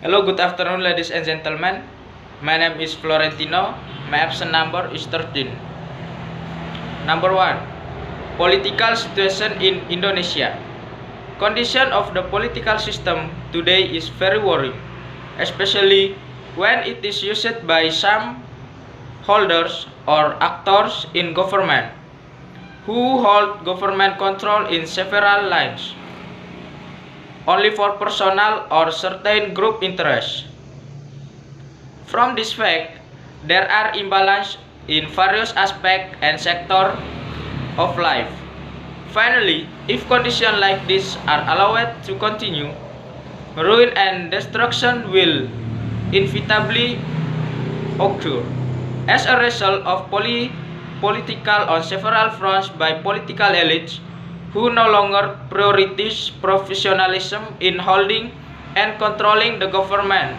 Hello, good afternoon, ladies and gentlemen. My name is Florentino. My absent number is 13. Number 1. Political situation in Indonesia. Condition of the political system today is very worrying, especially when it is used by some holders or actors in government who hold government control in several lines only for personal or certain group interests. From this fact, there are imbalance in various aspects and sectors of life. Finally, if conditions like this are allowed to continue, ruin and destruction will inevitably occur as a result of political on several fronts by political elites who no longer prioritize professionalism in holding and controlling the government,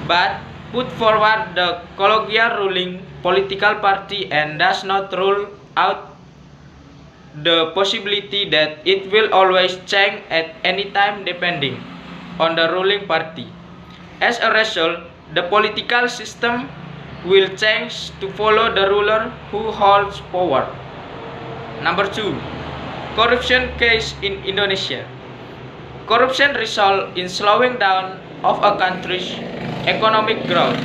but put forward the colloquial ruling political party and does not rule out the possibility that it will always change at any time depending on the ruling party. As a result, the political system will change to follow the ruler who holds power. Number 2. Corruption case in Indonesia. Corruption results in slowing down of a country's economic growth,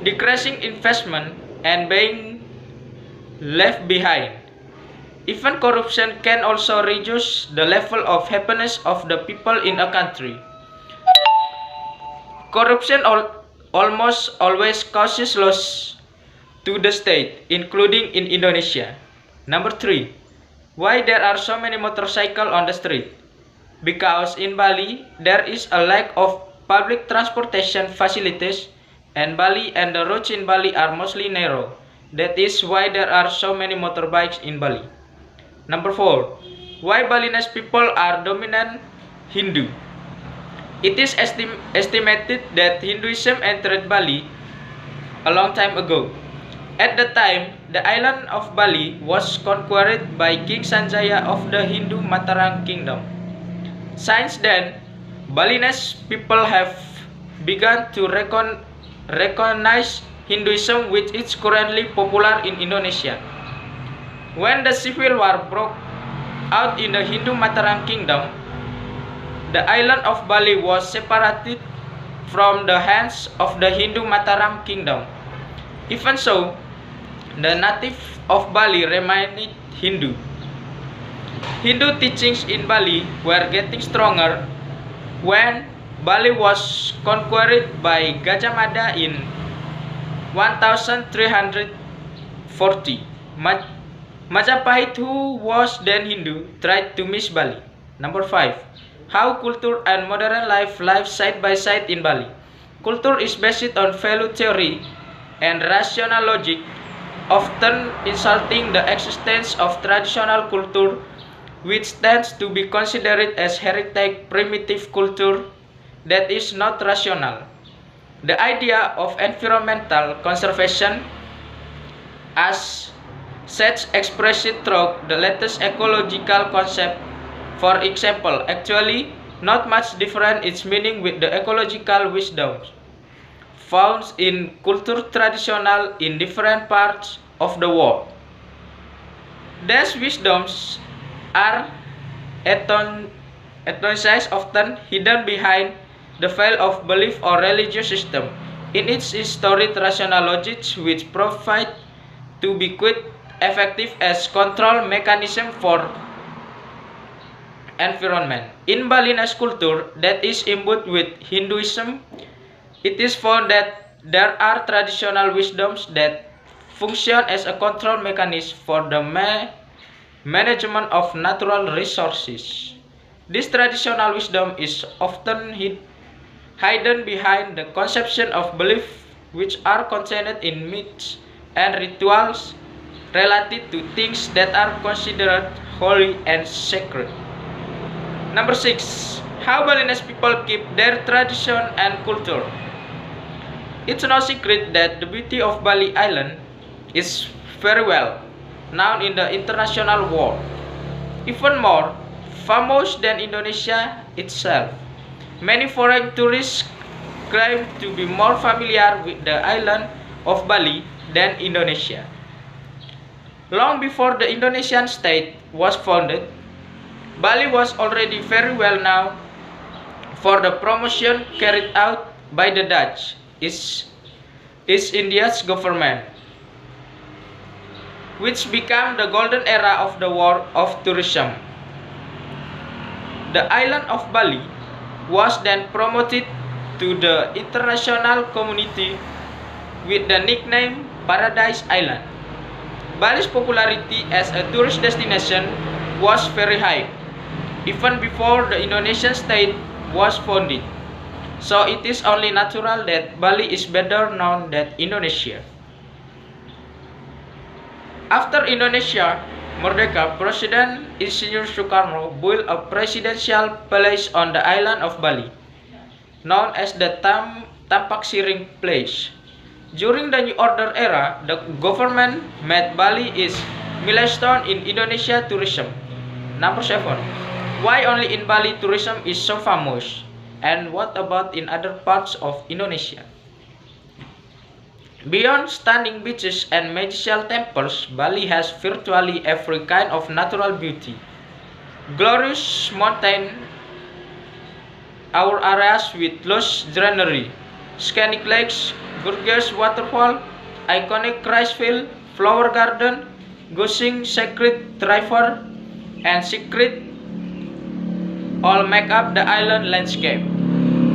decreasing investment, and being left behind. Even corruption can also reduce the level of happiness of the people in a country. Corruption almost always causes loss to the state, including in Indonesia. Number 3. Why there are so many motorcycles on the street? Because in Bali, there is a lack of public transportation facilities, and Bali and the roads in Bali are mostly narrow. That is why there are so many motorbikes in Bali. Number 4. Why Balinese people are dominant Hindu? It is estimated that Hinduism entered Bali a long time ago. At the time, the island of Bali was conquered by King Sanjaya of the Hindu Mataram Kingdom. Since then, Balinese people have begun to recognize Hinduism, which is currently popular in Indonesia. When the civil war broke out in the Hindu Mataram Kingdom, the island of Bali was separated from the hands of the Hindu Mataram Kingdom. Even so, the native of Bali remained Hindu. Hindu teachings in Bali were getting stronger when Bali was conquered by Gajah Mada in 1340. Majapahit, who was then Hindu, tried to miss Bali. Number 5. How culture and modern life live side by side in Bali. Culture is based on value theory and rational logic, often insulting the existence of traditional culture, which tends to be considered as heritage primitive culture that is not rational. The idea of environmental conservation, as such expressed through the latest ecological concept, for example, actually not much different its meaning with the ecological wisdoms found in culture traditional in different parts of the world. These wisdoms are ethnicized, often hidden behind the veil of belief or religious system. In its historic rational logic, which provide to be quite effective as control mechanism for environment. In Balinese culture that is imbued with Hinduism, it is found that there are traditional wisdoms that function as a control mechanism for the management of natural resources. This traditional wisdom is often hidden behind the conception of belief, which are contained in myths and rituals related to things that are considered holy and sacred. Number 6. How Balinese people keep their tradition and culture. It's no secret that the beauty of Bali Island is very well known in the international world, even more famous than Indonesia itself. Many foreign tourists claim to be more familiar with the island of Bali than Indonesia. Long before the Indonesian state was founded, Bali was already very well known for the promotion carried out by the Dutch East India's government, which became the golden era of the world of tourism. The island of Bali was then promoted to the international community with the nickname Paradise Island. Bali's popularity as a tourist destination was very high, even before the Indonesian state was founded. So it is only natural that Bali is better known than Indonesia. After Indonesia Merdeka, President Insinyur Soekarno built a presidential palace on the island of Bali, known as the Tampak Siring Palace. During the New Order era, the government made Bali its milestone in Indonesia tourism. Number 7. Why only in Bali tourism is so famous? And what about in other parts of Indonesia? Beyond stunning beaches and magical temples, Bali has virtually every kind of natural beauty. Glorious mountain, our areas with lush greenery, scenic lakes, gorgeous waterfall, iconic rice field, flower garden, gushing sacred river, and secret all make up the island landscape.